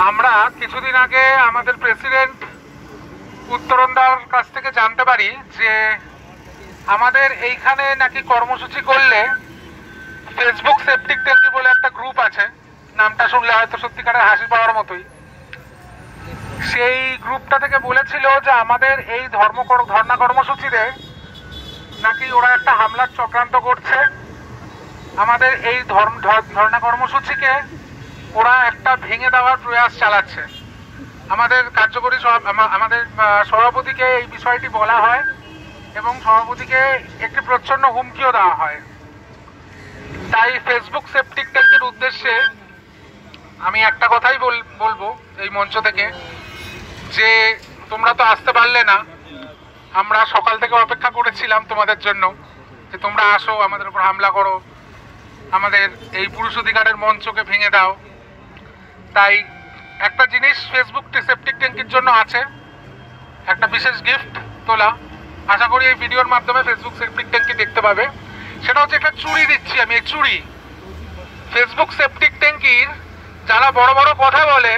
আমরা কিছুদিন আগে আমাদের প্রেসিডেন্ট উত্তরণদার কাছ থেকে জানতে পারি যে আমাদের এইখানে নাকি কর্মসূচি করলে ফেসবুক সেপটিক ট্যাঙ্কি বলে একটা গ্রুপ আছে, নামটা শুনলে হয়তো সত্যিকারের হাসি পাওয়ার মতোই। সেই গ্রুপটা থেকে বলেছিল যে আমাদের এই ধর্ণা কর্মসূচিতে নাকি ওরা একটা হামলার চক্রান্ত করছে, আমাদের এই ধর্ণা কর্মসূচিকে ওরা একটা ভেঙে দেওয়ার প্রয়াস চালাচ্ছে। আমাদের কার্যকরী আমাদের সভাপতিকে এই বিষয়টি বলা হয় এবং সভাপতিকে একটি প্রচ্ছন্ন হুমকিও দেওয়া হয়। তাই ফেসবুক সেপটিক ট্যাঙ্কির উদ্দেশ্যে আমি একটা কথাই বলবো এই মঞ্চ থেকে, যে তোমরা তো আসতে পারলে না, আমরা সকাল থেকে অপেক্ষা করেছিলাম তোমাদের জন্য যে তোমরা আসো, আমাদের উপর হামলা করো, আমাদের এই পুরুষ অধিকারের মঞ্চকে ভেঙে দাও। তাই একটা জিনিস ফেসবুক সেপটিক ট্যাঙ্কির জন্য আছে, একটা বিশেষ গিফট তোলা। আশা করি এই ভিডিওর মাধ্যমে ফেসবুক সেপটিক ট্যাঙ্কি দেখতে পাবে। সেটা হচ্ছে একটা চুড়ি দিচ্ছি আমি, এই চুড়ি। ফেসবুক সেপটিক ট্যাঙ্কির যারা বড় বড় কথা বলে,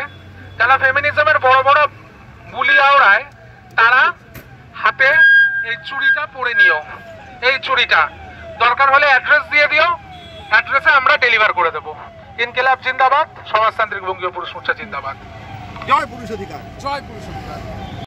যারা ফেমিনিজমের বড় বড় বুলি আওড়ায়, তারা হাতে এই চুড়িটা পরে নিও। এই চুড়িটা দরকার হলে অ্যাড্রেস দিয়ে দিও, অ্যাড্রেসে আমরা ডেলিভার করে দেবো। ইনকিলাব জিন্দাবাদ, সমাজতান্ত্রিক বঙ্গীয় পুরুষ মোর্চা জিন্দাবাদ। জয় পুরুষ অধিকার, জয় পুরুষ অধিকার।